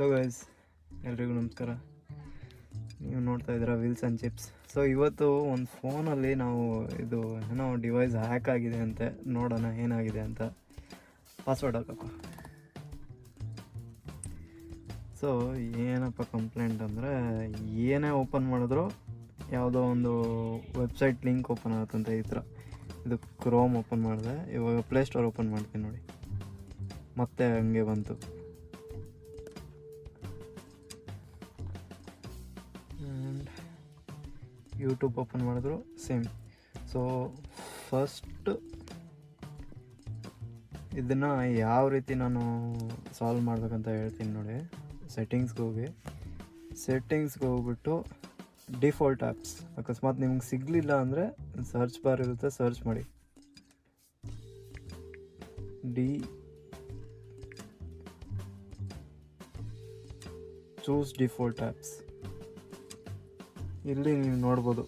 So guys, ಎಲ್ರಿಗೂ ನಮಸ್ಕಾರ. ನೀವು ನೋಡ್ತಾ ಇದ್ದೀರಾ ವೀಲ್ಸ್ ಆ್ಯಂಡ್ ಚಿಪ್ಸ್. ಸೊ ಇವತ್ತು ಒಂದು ಫೋನಲ್ಲಿ ನಾವು ಇದು ಏನೋ ಡಿವೈಸ್ ಹ್ಯಾಕ್ ಆಗಿದೆ ಅಂತೆ, ನೋಡೋಣ ಏನಾಗಿದೆ ಅಂತ. ಪಾಸ್ವರ್ಡ್ ಹಾಕಪ್ಪ. ಸೊ ಏನಪ್ಪ ಕಂಪ್ಲೇಂಟ್ ಅಂದರೆ, ಏನೇ ಓಪನ್ ಮಾಡಿದ್ರು ಯಾವುದೋ ಒಂದು ವೆಬ್ಸೈಟ್ ಲಿಂಕ್ ಓಪನ್ ಆಗುತ್ತಂತೆ. ಈ ಥರ ಇದು ಕ್ರೋಮ್ ಓಪನ್ ಮಾಡಿದೆ, ಇವಾಗ ಪ್ಲೇಸ್ಟೋರ್ ಓಪನ್ ಮಾಡ್ತೀನಿ ನೋಡಿ, ಮತ್ತೆ ಹಂಗೆ ಬಂತು. ಯೂಟ್ಯೂಬ್ ಓಪನ್ ಮಾಡಿದ್ರು ಸೇಮ್. ಸೊ ಫಸ್ಟ್ ಇದನ್ನು ಯಾವ ರೀತಿ ನಾನು ಸಾಲ್ವ್ ಮಾಡ್ಬೇಕಂತ ಹೇಳ್ತೀನಿ ನೋಡಿ. ಸೆಟ್ಟಿಂಗ್ಸ್ಗೆ ಹೋಗ್ಬಿಟ್ಟು ಡಿಫಾಲ್ಟ್ ಆ್ಯಪ್ಸ್, ಅಕಸ್ಮಾತ್ ನಿಮ್ಗೆ ಸಿಗಲಿಲ್ಲ ಅಂದರೆ ಸರ್ಚ್ ಬಾರ್ ಇರುತ್ತೆ, ಸರ್ಚ್ ಮಾಡಿ ಚೂಸ್ ಡಿಫಾಲ್ಟ್ ಆ್ಯಪ್ಸ್. ಇಲ್ಲಿ ನೀವು ನೋಡ್ಬೋದು,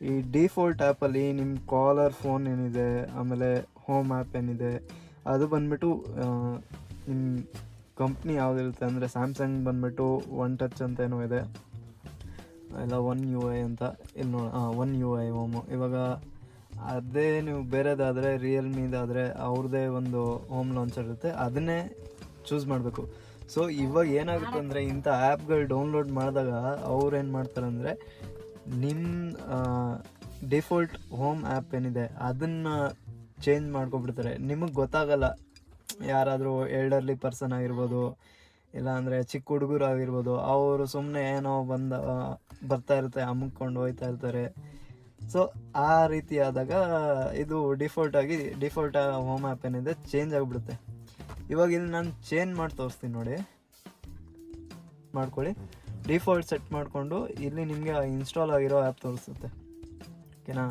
ಈ ಡಿಫಾಲ್ಟ್ ಆ್ಯಪಲ್ಲಿ ನಿಮ್ಮ ಕಾಲರ್ ಫೋನ್ ಏನಿದೆ, ಆಮೇಲೆ ಹೋಮ್ ಆ್ಯಪ್ ಏನಿದೆ, ಅದು ಬಂದ್ಬಿಟ್ಟು ನಿಮ್ಮ ಕಂಪ್ನಿ ಯಾವುದಿರುತ್ತೆ ಅಂದರೆ ಸ್ಯಾಮ್ಸಂಗ್ ಬಂದ್ಬಿಟ್ಟು ಒನ್ ಟಚ್ ಅಂತ ಏನೋ ಇದೆ, ಇಲ್ಲ ಒನ್ ಯು ಐ ಅಂತ. ಇಲ್ಲಿ ಒನ್ ಯು ಐ ಹೋಮು. ಇವಾಗ ಅದೇ ನೀವು ಬೇರೆದಾದರೆ, ರಿಯಲ್ಮಿದಾದರೆ ಅವ್ರದ್ದೇ ಒಂದು ಹೋಮ್ ಲಾಂಚರ್ ಇರುತ್ತೆ, ಅದನ್ನೇ ಚೂಸ್ ಮಾಡಬೇಕು. ಸೊ ಇವಾಗ ಏನಾಗುತ್ತೆ ಅಂದರೆ, ಇಂಥ ಆ್ಯಪ್ಗಳು ಡೌನ್ಲೋಡ್ ಮಾಡಿದಾಗ ಅವ್ರು ಏನು ಮಾಡ್ತಾರೆ ಅಂದರೆ, ನಿಮ್ಮ ಡಿಫಾಲ್ಟ್ ಹೋಮ್ ಆ್ಯಪ್ ಏನಿದೆ ಅದನ್ನು ಚೇಂಜ್ ಮಾಡ್ಕೊಬಿಡ್ತಾರೆ. ನಿಮಗೆ ಗೊತ್ತಾಗಲ್ಲ. ಯಾರಾದರೂ ಎಲ್ಡರ್ಲಿ ಪರ್ಸನ್ ಆಗಿರ್ಬೋದು, ಇಲ್ಲಾಂದರೆ ಚಿಕ್ಕ ಹುಡುಗರು ಆಗಿರ್ಬೋದು, ಅವರು ಸುಮ್ಮನೆ ಏನೋ ಬರ್ತಾ ಇರುತ್ತೆ, ಅಮ್ಕೊಂಡು ಹೋಗ್ತಾ ಇರ್ತಾರೆ. ಸೊ ಆ ರೀತಿ ಆದಾಗ ಇದು ಡಿಫಾಲ್ಟ್ ಹೋಮ್ ಆ್ಯಪ್ ಏನಿದೆ ಚೇಂಜ್ ಆಗಿಬಿಡುತ್ತೆ. ಇವಾಗ ಇಲ್ಲಿ ನಾನು ಚೇಂಜ್ ಮಾಡಿ ತೋರಿಸ್ತೀನಿ ನೋಡಿ, ಮಾಡ್ಕೊಳ್ಳಿ. ಡಿಫಾಲ್ಟ್ ಸೆಟ್ ಮಾಡಿಕೊಂಡು ಇಲ್ಲಿ ನಿಮಗೆ ಇನ್ಸ್ಟಾಲ್ ಆಗಿರೋ ಆ್ಯಪ್ ತೋರಿಸುತ್ತೆ, ಓಕೆನಾ.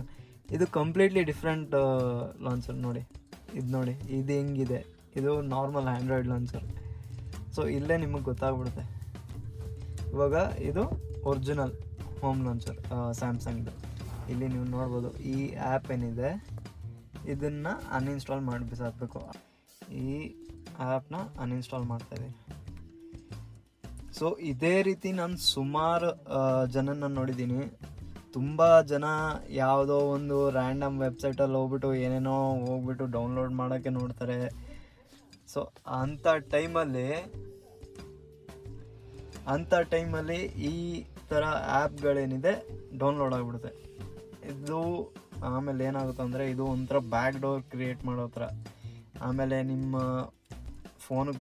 ಇದು ಕಂಪ್ಲೀಟ್ಲಿ ಡಿಫ್ರೆಂಟ್ ಲಾಂಚರ್ ನೋಡಿ. ಇದು ನೋಡಿ, ಇದು ಹೆಂಗಿದೆ, ಇದು ನಾರ್ಮಲ್ ಆ್ಯಂಡ್ರಾಯ್ಡ್ ಲಾಂಚರ್. ಸೊ ಇಲ್ಲೇ ನಿಮಗೆ ಗೊತ್ತಾಗ್ಬಿಡುತ್ತೆ. ಇವಾಗ ಇದು ಒರಿಜಿನಲ್ ಹೋಮ್ ಲಾಂಚರ್ ಸ್ಯಾಮ್ಸಂಗ್ದು. ಇಲ್ಲಿ ನೀವು ನೋಡ್ಬೋದು, ಈ ಆ್ಯಪ್ ಏನಿದೆ ಇದನ್ನು ಅನ್ಇನ್ಸ್ಟಾಲ್ ಮಾಡಿ ಬಿಸಾಕಬೇಕು. ಈ ಆ್ಯಪ್ನ ಅನ್ಇನ್ಸ್ಟಾಲ್ ಮಾಡ್ತಾಯಿದ್ದೀನಿ. ಸೊ ಇದೇ ರೀತಿ ನಾನು ಸುಮಾರು ಜನನ ನೋಡಿದ್ದೀನಿ. ತುಂಬ ಜನ ಯಾವುದೋ ಒಂದು ರ್ಯಾಂಡಮ್ ವೆಬ್ಸೈಟಲ್ಲಿ ಹೋಗ್ಬಿಟ್ಟು ಡೌನ್ಲೋಡ್ ಮಾಡೋಕ್ಕೆ ನೋಡ್ತಾರೆ. ಸೊ ಅಂಥ ಟೈಮಲ್ಲಿ ಈ ಥರ ಆ್ಯಪ್ಗಳೇನಿದೆ ಡೌನ್ಲೋಡ್ ಆಗಿಬಿಡುತ್ತೆ. ಇದು ಆಮೇಲೆ ಏನಾಗುತ್ತೆ ಅಂದರೆ, ಇದು ಒಂಥರ ಬ್ಯಾಕ್ ಡೋರ್ ಕ್ರಿಯೇಟ್ ಮಾಡೋ ಥರ. ಆಮೇಲೆ ನಿಮ್ಮ ಫೋನಿಗೆ